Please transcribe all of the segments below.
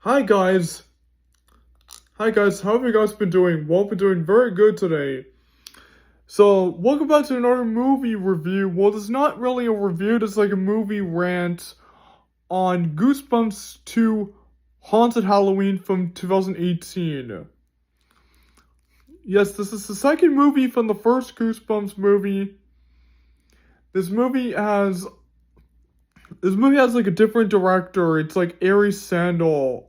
Hi guys. Hi guys, how have you guys been doing? Well, been doing very good today. So, welcome back to another movie review. Well, it's not really a review, it's like a movie rant on Goosebumps 2 Haunted Halloween from 2018. Yes, this is the second movie from the first Goosebumps movie. This movie has like a different director. It's like Ari Sandel,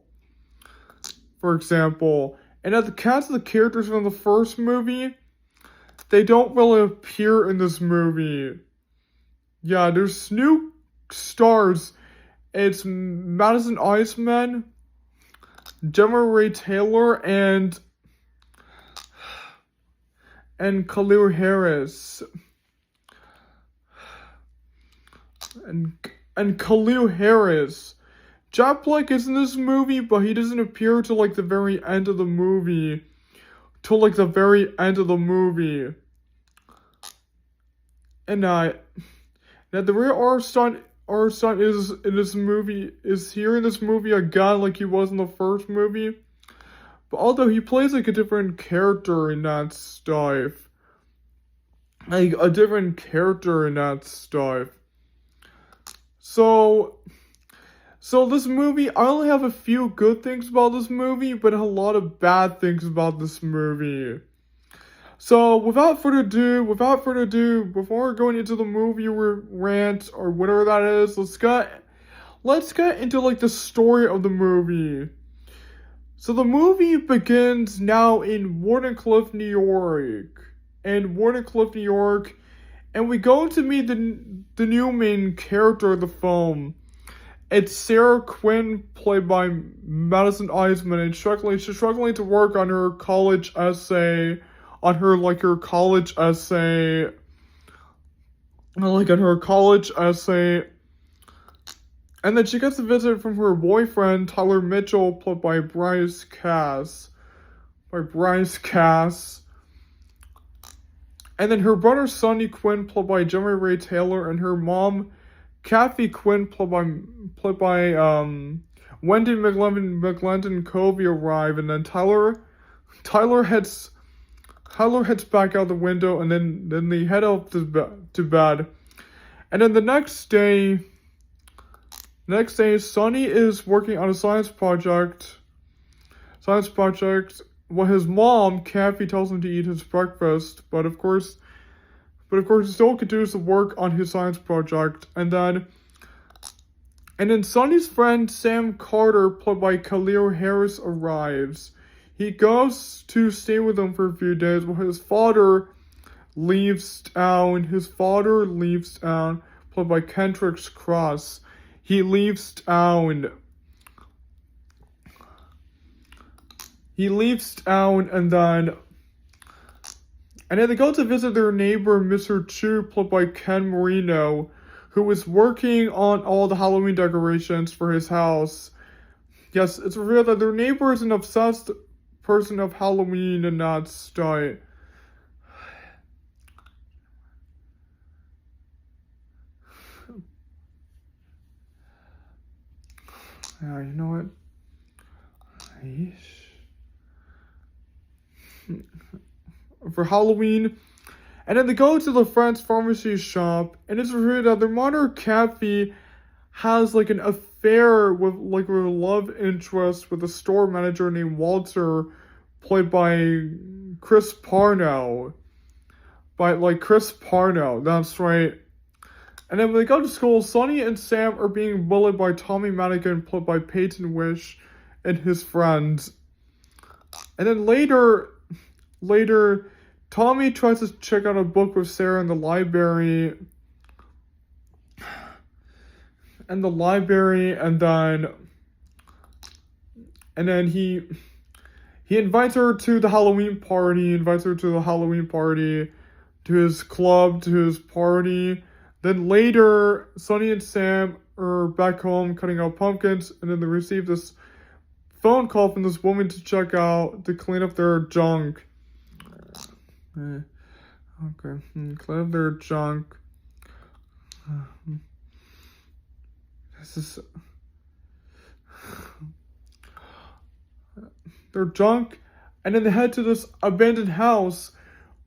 for example. And at the cast of the characters from the first movie, they don't really appear in this movie. Yeah, there's new stars. It's Madison Iceman, Gemma Ray Taylor, and Khalil Harris. And Khalil Harris. Jack Black is in this movie, but he doesn't appear till like the very end of the movie. And the real Arstan is in this movie is here in this movie again like he was in the first movie. But although he plays like a different character in that stuff. Like a different character in that stuff. So this movie, I only have a few good things about this movie, but a lot of bad things about this movie. So without further ado, before going into the movie rant or whatever that is, let's get into like the story of the movie. So the movie begins now in Wardenclyffe, New York. And we go to meet the new main character of the film. It's Sarah Quinn, played by Madison Iseman, and she's struggling to work on her college essay, and then she gets a visit from her boyfriend, Tyler Mitchell, played by Bryce Cass. And then her brother, Sonny Quinn, played by Gemma Ray Taylor, and her mom, Kathy Quinn, played by Wendy McLendon Covey, arrive, and then Tyler heads back out the window, and then they head up to bed. And then the next day, Sonny is working on a science project. Well, his mom, Kathy, tells him to eat his breakfast, but of course, he still continues to work on his science project. And then Sonny's friend, Sam Carter, played by Khalil Harris, arrives. He goes to stay with him for a few days while his father leaves town. Played by Kendrick Cross. He leaves town, and then they go to visit their neighbor, Mr. Chu, played by Ken Marino, who is working on all the Halloween decorations for his house. Yes, it's revealed that their neighbor is an obsessed person of Halloween and not stuff. Yeah, you know what? For Halloween. And then they go to the friend's pharmacy shop, and it's revealed that their mother, Kathy, has like an affair with a love interest with a store manager named Walter, played by Chris Parnell. That's right. And then when they go to school, Sonny and Sam are being bullied by Tommy Madigan, played by Peyton Wish, and his friends. And then later, Tommy tries to check out a book with Sarah in the library. And then he invites her to the Halloween party. To his club, to his party. Then later, Sonny and Sam are back home cutting out pumpkins, and then they receive this phone call from this woman to clean up their junk. Clean up their junk. This is their junk, and then they head to this abandoned house,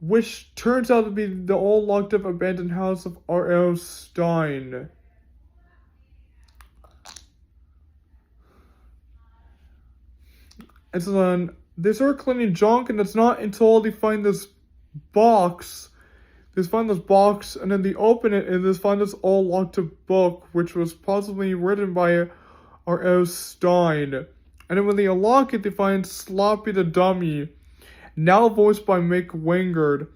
which turns out to be the old locked up abandoned house of R.L. Stein. And so then they start cleaning junk, and it's not until they find this box. They find this box, and then they open it, and they find this old locked up book, which was possibly written by R.L. Stein. And then when they unlock it, they find Sloppy the Dummy, now voiced by Mick Wingard.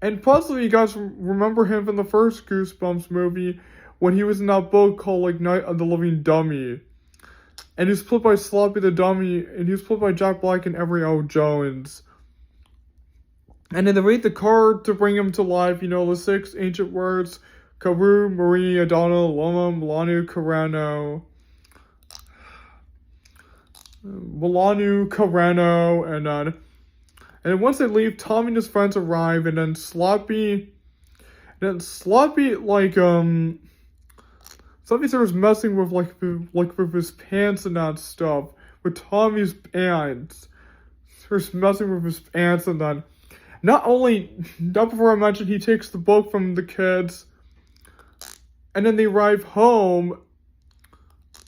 And possibly you guys remember him from the first Goosebumps movie when he was in that book called like Night of the Living Dummy. And he's played by Sloppy the Dummy, and he was played by Jack Black and Avery L. Jones. And then they read the card to bring him to life, the 6 ancient words: Karu, Marie, Adana, Loma, Milanu, Carano. And then once they leave, Tommy and his friends arrive, and then Sloppy Sloppy starts messing with with his pants and that stuff, with Tommy's pants. Starts messing with his pants, and then not before I mentioned, he takes the book from the kids, and then they arrive home,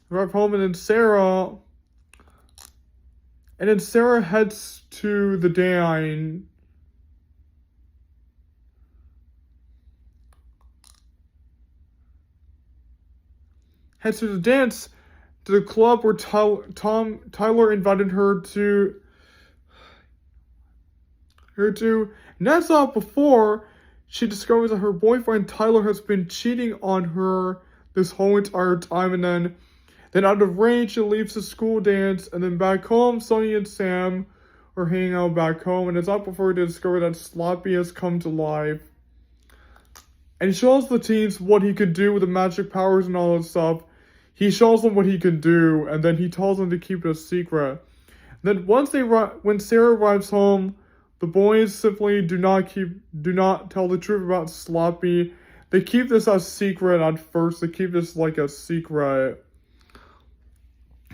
and then Sarah heads to the dine. Heads to the dance, to the club where Tyler invited her to. And that's not before she discovers that her boyfriend Tyler has been cheating on her this whole entire time, and then out of range, she leaves the school dance, and then back home, Sonny and Sam are hanging out back home, and it's not before they discover that Sloppy has come to life. And he shows the teens what he could do with the magic powers and all that stuff. He shows them what he can do, and then he tells them to keep it a secret. And then when Sarah arrives home, the boys simply do not tell the truth about Sloppy. They keep this a secret at first. They keep this like a secret.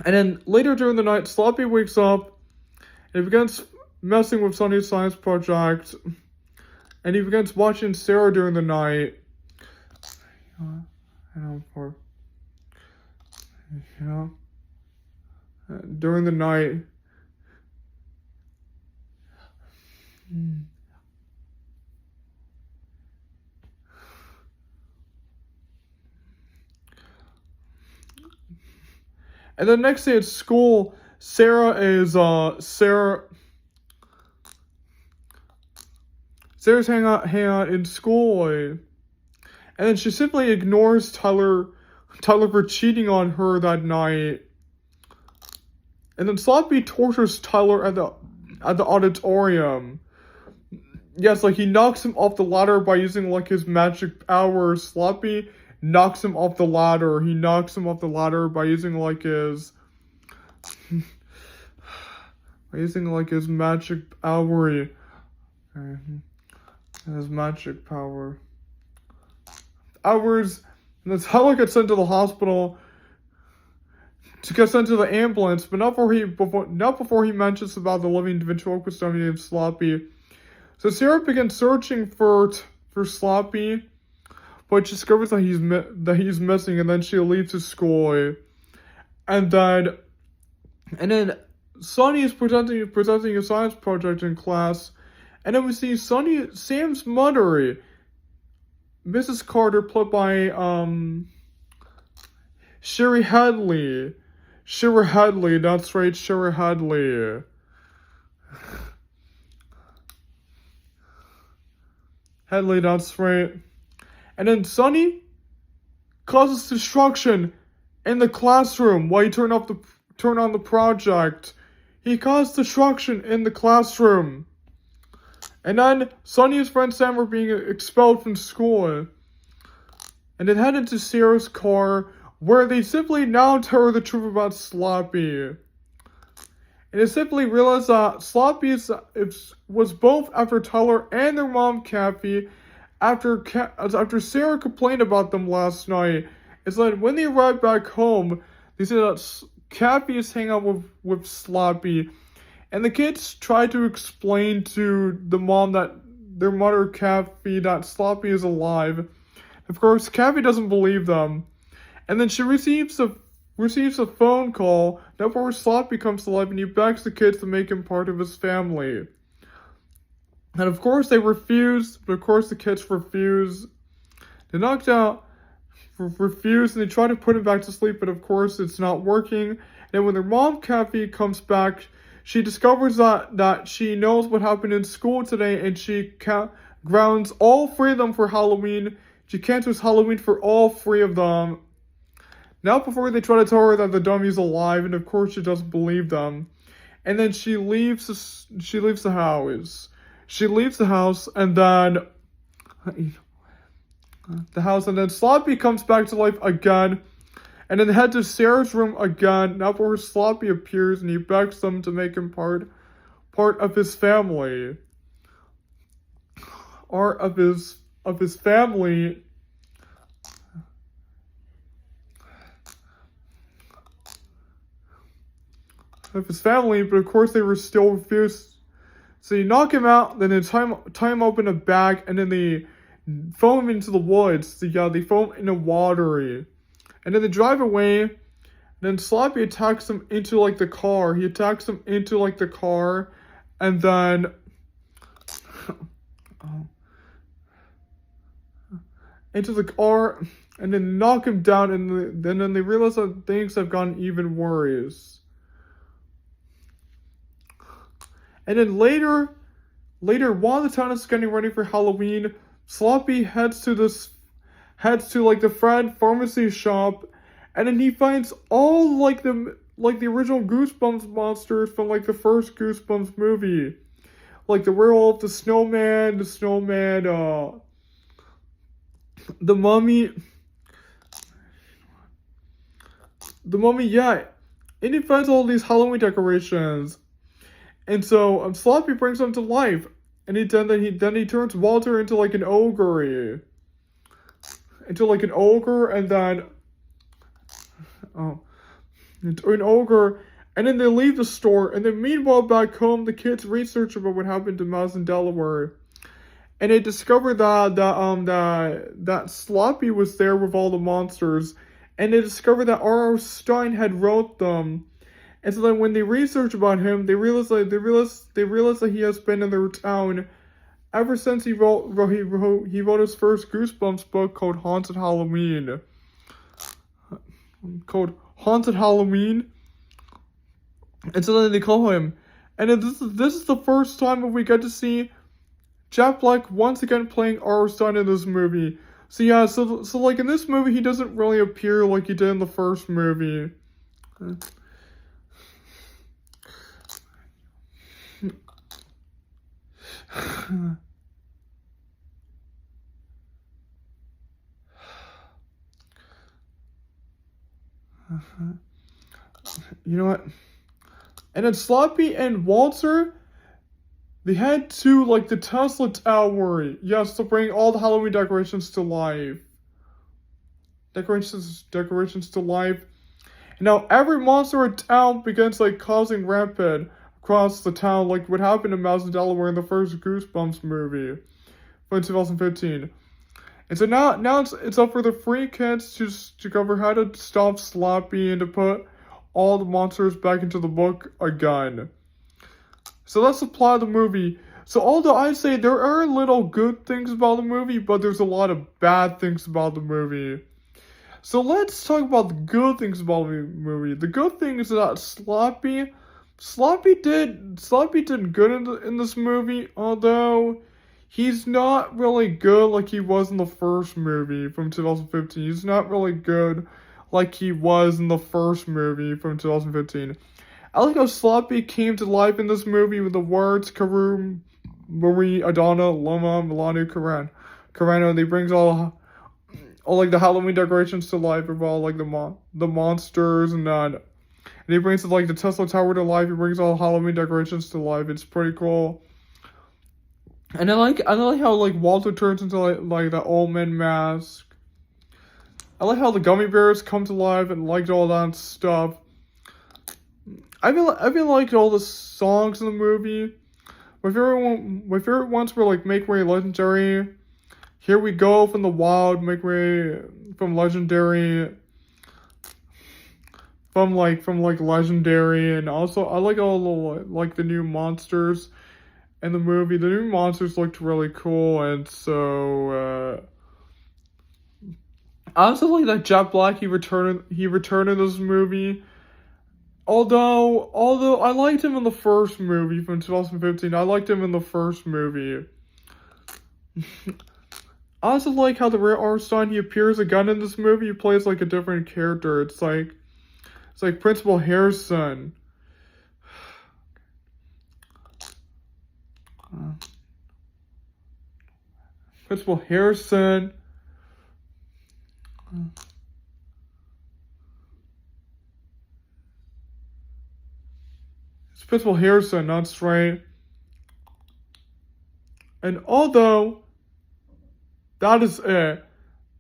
And then later during the night, Sloppy wakes up and he begins messing with Sonny's science project. And he begins watching Sarah during the night. During the night. And the next day at school, Sarah's hanging out in school, and then she simply ignores Tyler for cheating on her that night. And then Sloppy tortures Tyler at the auditorium. Yes, he knocks him off the ladder by using his magic powers. Sloppy knocks him off the ladder. He knocks him off the ladder by using his his magic power. His magic power. Hours, and then Tyler gets sent to the hospital to get sent to the ambulance, but not before he mentions about the living ventriloquist dummy named Sloppy. So Sarah begins searching for Sloppy, but she discovers that he's missing, and then she leaves his school. And then Sonny is presenting a science project in class, and then we see Sam's mother, Mrs. Carter, played by Sherry Hadley. Shira Hadley, that's right, Shira Hadley. Hadley, that's right. And then Sonny causes destruction in the classroom while you turn on the project. He caused destruction in the classroom. And then Sonny and his friend Sam are being expelled from school. And then head into Sarah's car, where they simply now tell her the truth about Sloppy. And they simply realize that Sloppy was both after Tyler and their mom, Kathy, after Sarah complained about them last night. It's like when they arrive back home, they say that Kathy is hanging out with Sloppy, And the kids try to explain to the mom that their mother, Kathy, that Sloppy is alive. Of course, Kathy doesn't believe them. And then she receives a phone call that where Sloppy comes to life and he begs the kids to make him part of his family. And of course they refuse, but of course the kids refuse. They knocked out, refuse, and they try to put him back to sleep, but of course it's not working. And when their mom, Kathy, comes back, she discovers that she knows what happened in school today, and she grounds all three of them for Halloween. She cancels Halloween for all three of them. Now before they try to tell her that the dummy's alive, and of course she doesn't believe them. And then she leaves the house. She leaves the house, and then Sloppy comes back to life again, and then heads to Sarah's room again. Now where Sloppy appears, and he begs them to make him part of his family. Or of his family. Of his family, but of course they were still refused. So you knock him out, then they tie him up in a bag, and then they throw him into the woods. So yeah, they throw him in a watery. And then they drive away, and then Sloppy attacks him into like the car. He attacks him into like the car, and then into the car, and then knock him down, and then they realize that things have gotten even worse. And then later, while the town is getting ready for Halloween, Sloppy heads to like the Fred pharmacy shop, and then he finds all like the original Goosebumps monsters from like the first Goosebumps movie, like the werewolf, the snowman, the mummy, yeah, and he finds all these Halloween decorations. And so Sloppy brings them to life, and then he turns Walter into like an ogre, and then an ogre, and then they leave the store. And then meanwhile back home, the kids research about what happened to Mouse in Delaware, and they discover that Sloppy was there with all the monsters, and they discover that R.R. Stein had wrote them. And so then when they research about him, they realize that he has been in their town ever since he wrote his first Goosebumps book called Haunted Halloween. And so then they call him. And then this is the first time that we get to see Jack Black once again playing R.R. Stein in this movie. So yeah, so like in this movie he doesn't really appear like he did in the first movie. You know what? And then Sloppy and Walter, they head to like the Tesla Tower. Yes, to bring all the Halloween decorations to life. Decorations to life. And now every monster in town begins like causing rampant across the town, like what happened in Mouse in Delaware in the first Goosebumps movie from 2015. And so now it's up for the three kids to discover how to stop Sloppy and to put all the monsters back into the book again. So that's the plot of the movie. So although I'd say there are little good things about the movie, but there's a lot of bad things about the movie. So let's talk about the good things about the movie. The good thing is that Sloppy did good in this movie, although he's not really good like he was in the first movie from 2015. He's not really good like he was in the first movie from 2015. I like how Sloppy came to life in this movie with the words Karu, Marie, Adana, Loma, Milano, Carano. They brings all like the Halloween decorations to life of all like the monsters and he brings like the Tesla Tower to life. He brings all Halloween decorations to life. It's pretty cool. And I like how like Walter turns into like the old man mask. I like how the gummy bears come to life and like all that stuff. I've been liking all the songs in the movie. My favorite ones were like Make Way Legendary, Here We Go from the Wild, Make Way from Legendary, from Legendary, and also I like all the like the new monsters in the movie. The new monsters looked really cool, and so I also like that Jack Black he returned in this movie. Although I liked him in the first movie from 2015, I liked him in the first movie. I also like how the Ray Armstrong he appears again in this movie. He plays like a different character. It's like Principal Harrison. Principal Harrison. It's Principal Harrison, that's right. And although that is it,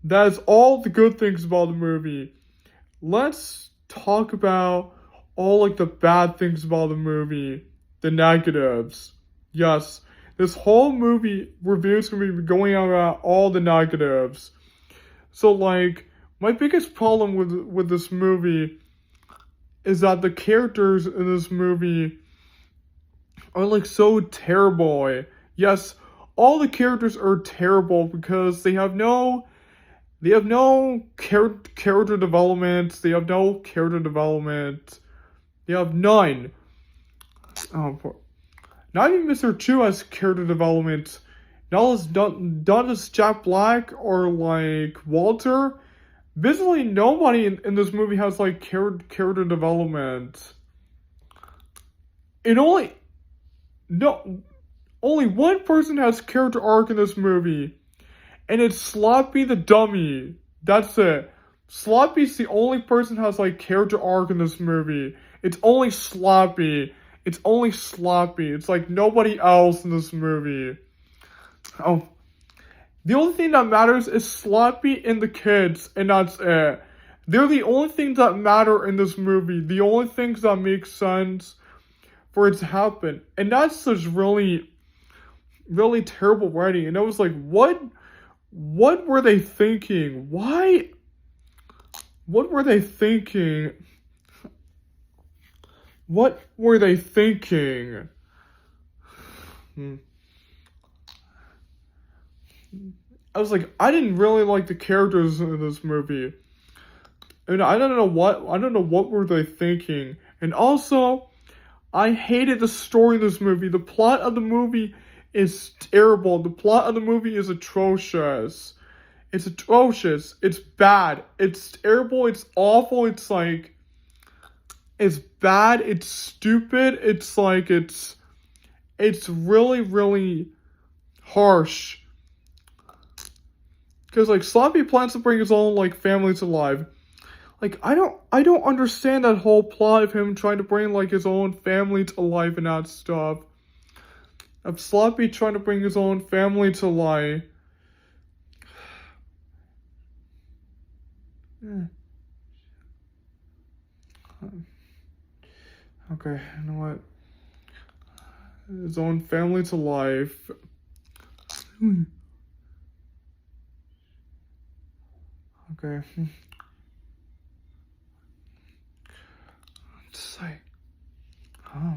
that is all the good things about the movie. Let's talk about all like the bad things about the movie, the negatives. Yes, this whole movie review is gonna be going on about all the negatives. So like my biggest problem with this movie is that the characters in this movie are like so terrible. Yes, all the characters are terrible because they have no character development. They have no character development. They have none. Oh, poor. Not even Mr. Chu has character development. Not as Jack Black or like Walter. Basically, nobody in this movie has like character development. Only one person has character arc in this movie, and it's Sloppy the dummy. That's it. Sloppy's the only person who has like character arc in this movie. It's only Sloppy. It's like nobody else in this movie. Oh, the only thing that matters is Sloppy and the kids, and that's it. They're the only things that matter in this movie. The only things that make sense for it to happen. And that's just really, really terrible writing. And I was like, what were they thinking? Why? What were they thinking? What were they thinking? I was like, I didn't really like the characters in this movie. And I don't know what were they thinking. And also, I hated the story of this movie. The plot of the movie is terrible. The plot of the movie is atrocious. It's atrocious. It's bad. It's terrible. It's awful. It's like, it's bad. It's stupid. It's like, it's really, really harsh. Because like Sloppy plans to bring his own like family to life. Like I don't understand that whole plot of him trying to bring like his own family to life and that stuff. Of Sloppy trying to bring his own family to life. Okay, you know what? His own family to life. Okay. It's like, oh.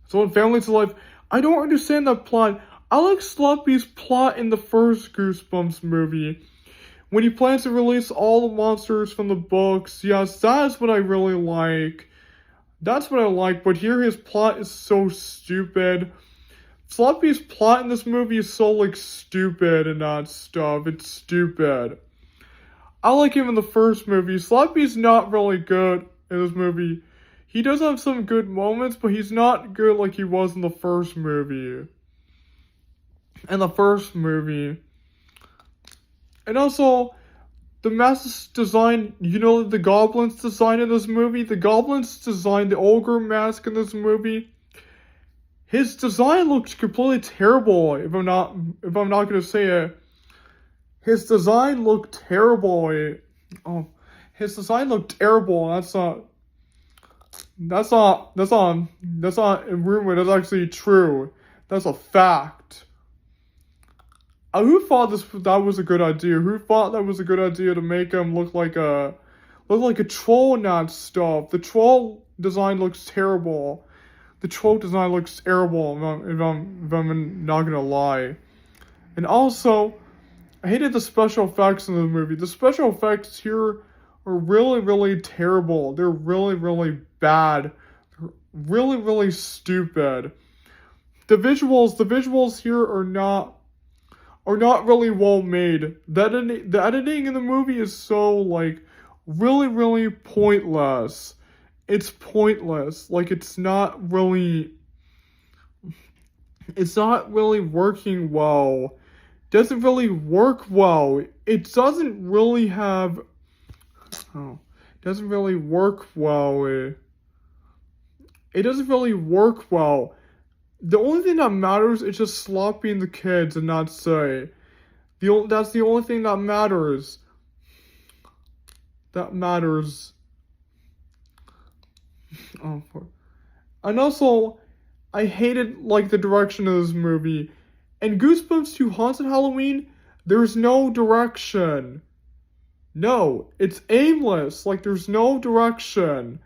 His own family to life. I don't understand that plot. I like Sloppy's plot in the first Goosebumps movie. When he plans to release all the monsters from the books. Yes, that is what I really like. That's what I like, but here his plot is so stupid. Sloppy's plot in this movie is so, like, stupid and that stuff. It's stupid. I like him in the first movie. Sloppy's not really good in this movie. He does have some good moments, but he's not good like he was in the first movie. And also, the mask design, the goblins design in this movie? The goblins design the ogre mask in this movie. His design looks completely terrible, if I'm not gonna say it. His design looked terrible. His design looked terrible. That's not a rumor. That's actually true. That's a fact. Who thought that was a good idea? Who thought that was a good idea to make him look like a troll and that stuff? The troll design looks terrible. The troll design looks terrible. If I'm not gonna lie. And also, I hated the special effects in the movie. The special effects here are really, really terrible. They're really, really bad. They're really, really stupid. The visuals here are not really well made. The editing in the movie is so like really, really pointless. It's pointless. Like it's not really working well. Doesn't really work well. It doesn't really have doesn't really work well. It doesn't really work well. The only thing that matters is just slopping the kids and not say. That's the only thing that matters. That matters. Oh, and also, I hated like the direction of this movie. In Goosebumps 2 Haunted Halloween, there's no direction. No, it's aimless. Like there's no direction.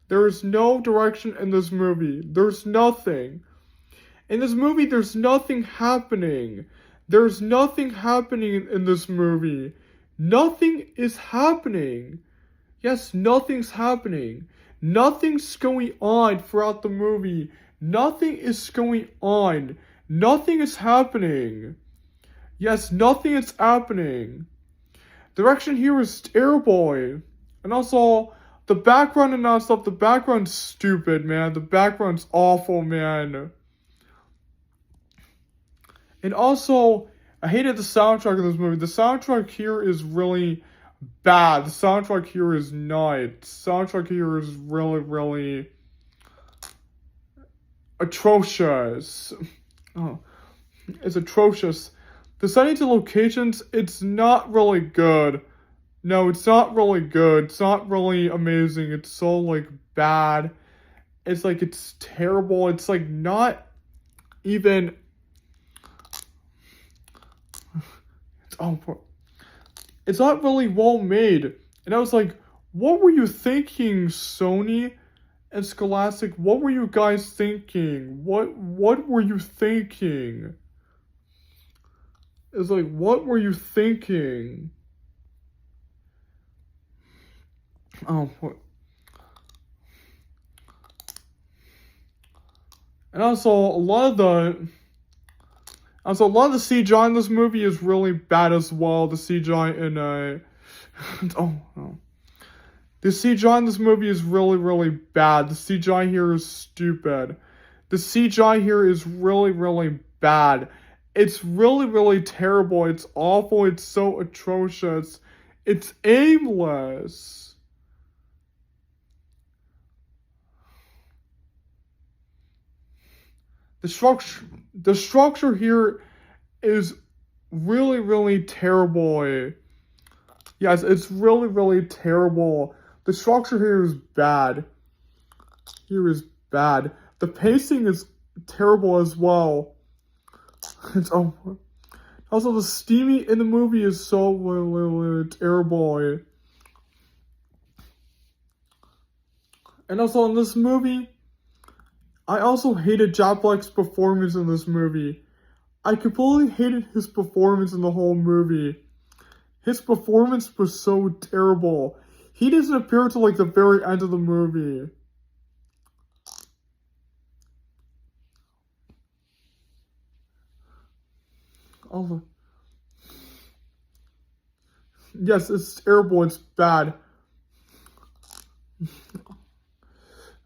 There is no direction in this movie. There's nothing. In this movie, there's nothing happening. There's nothing happening in this movie. Nothing is happening. Yes, nothing's happening. Nothing's going on throughout the movie. Nothing is going on. Nothing is happening. Yes, nothing is happening. Direction here is terrible. And also, the background and that stuff, the background's stupid, man. The background's awful, man. And also, I hated the soundtrack of this movie. The soundtrack here is really bad. The soundtrack here is not. The soundtrack here is really, really atrocious. Oh, it's atrocious. The setting to locations, it's not really good. No, it's not really good. It's not really amazing. It's so, like, bad. It's, like, it's terrible. It's, like, not even... It's not really well made. And I was like, what were you thinking, Sony and Scholastic? What were you guys thinking? What were you thinking? It's like, what were you thinking? And also a lot of the CGI in this movie is really bad as well. The CGI in the CGI in this movie is really, really bad. The CGI here is stupid. The CGI here is really, really bad. It's really, really terrible. It's awful. It's so atrocious. It's aimless. The structure here is really, really terrible. Yes, it's really, really terrible. The structure here is bad. The pacing is terrible as well. Also, the steamy in the movie is so really terrible. And also in this movie, I also hated Jack Black's performance in this movie. I completely hated his performance in the whole movie. His performance was so terrible. He doesn't appear till like the very end of the movie. Oh. Yes, it's terrible. It's bad.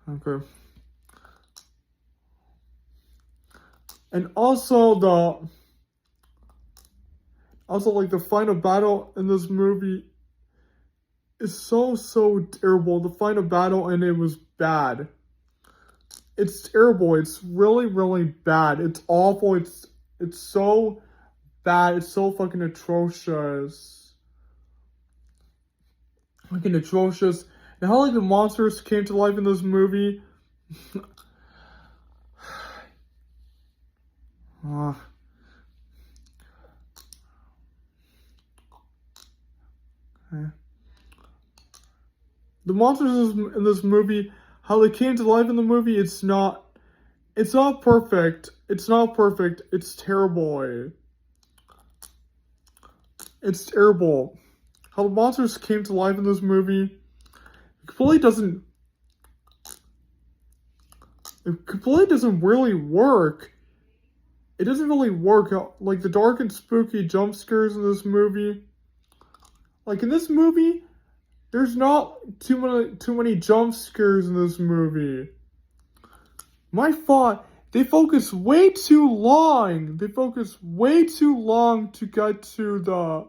Okay. And also like the final battle in this movie is so terrible. The final battle and it was bad. It's terrible. It's really, really bad. It's awful. It's so bad. It's so fucking atrocious. Fucking atrocious. and how like the monsters came to life in this movie. uh, okay. The monsters in this movie, how they came to life in the movie, it's not perfect. It's not perfect. It's terrible. It's terrible. How the monsters came to life in this movie completely doesn't really work. It doesn't really work. Like the dark and spooky jump scares in this movie. Like in this movie, there's not too many jump scares in this movie. My thought, they focus way too long. They focus way too long to get to the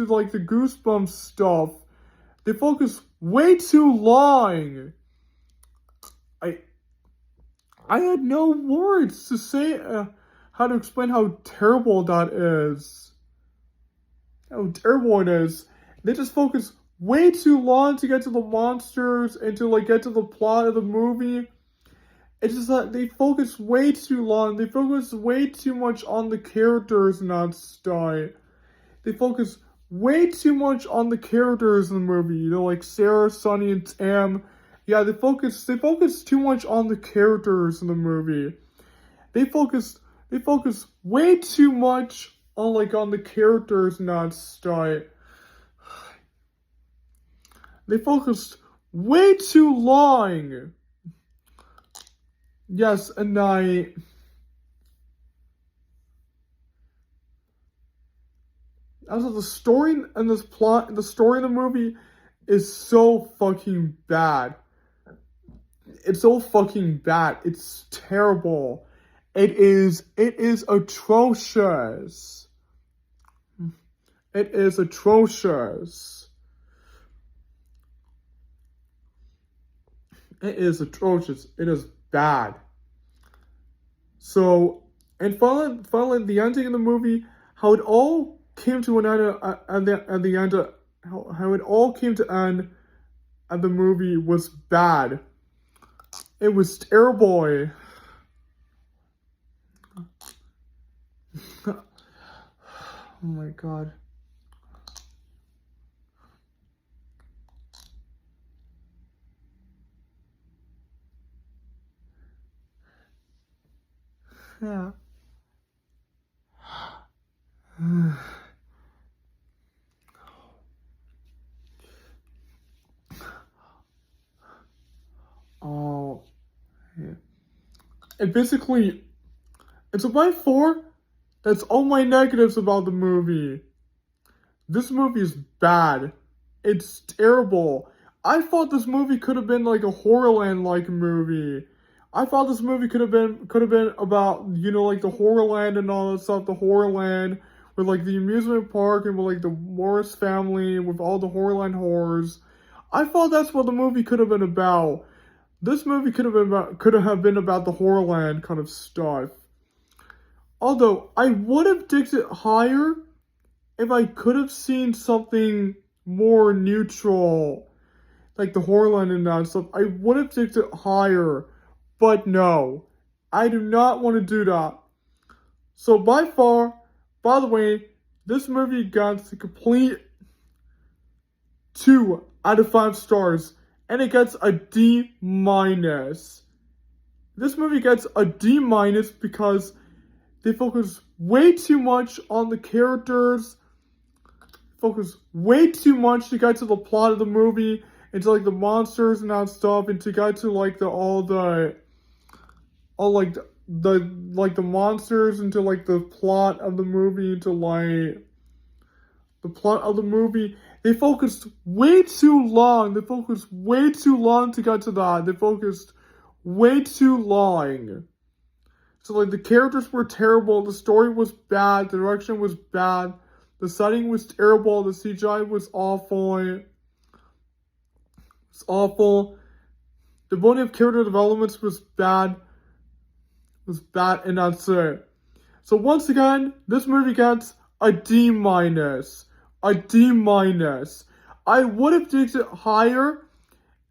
like the Goosebumps stuff. They focus way too long. I had no words to say how to explain how terrible that is. How terrible it is. They just focus way too long to get to the monsters and to like get to the plot of the movie. It's just that they focus way too long. They focus way too much on the characters and that stuff. They focus way too much on the characters in the movie. You know, like Sarah, Sonny, and Tam. Yeah, they focus too much on the characters in the movie. They focus way too much on the characters and that stuff. They focused way too long. Yes, and also the story and this plot, the story in the movie is so fucking bad. It's so fucking bad. It's terrible. It is atrocious. It is atrocious. It is atrocious. It is bad. So, and finally, the ending of the movie, how it all came to an end at the end, how it all came to end at the movie was bad. It was terrible. Oh my god. Yeah. Oh, yeah. And basically, it's a by 4. That's all my negatives about the movie. This movie is bad. It's terrible. I thought this movie could have been like a Horrorland-like movie. I thought this movie could have been about, you know, like the Horrorland and all that stuff, the Horrorland with like the amusement park and with like the Morris family with all the Horrorland horrors. I thought that's what the movie could have been about. This movie could have been about the Horrorland kind of stuff. Although I would have digged it higher if I could have seen something more neutral, like the Horrorland and that stuff. I would have digged it higher, but no, I do not want to do that. So by the way, this movie got a complete 2 out of 5 stars, and it gets a D-. This movie gets a D- because they focus way too much on the characters, focus way too much to get to the plot of the movie, and to like the monsters and that stuff, and to get to like the monsters, into like the plot of the movie, into like the plot of the movie. They focused way too long. They focused way too long to get to that. They focused way too long. So, like, the characters were terrible, the story was bad, the direction was bad, the setting was terrible, the CGI was awful. It's awful. The body of character developments was bad. And that's it. So, once again, this movie gets a D-. a D minus. I would have taken it higher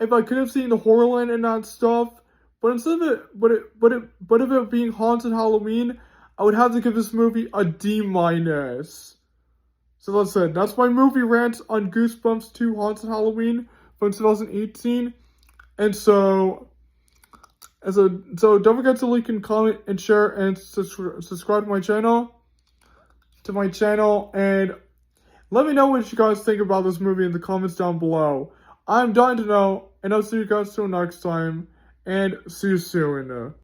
if I could have seen the Horrorland and that stuff. But instead of it, but if it being Haunted Halloween, I would have to give this movie a D minus. So that's it. That's my movie rant on Goosebumps 2 Haunted Halloween from 2018. And so don't forget to like and comment and share and subscribe to my channel. And let me know what you guys think about this movie in the comments down below. I'm dying to know, and I'll see you guys till next time, and see you soon.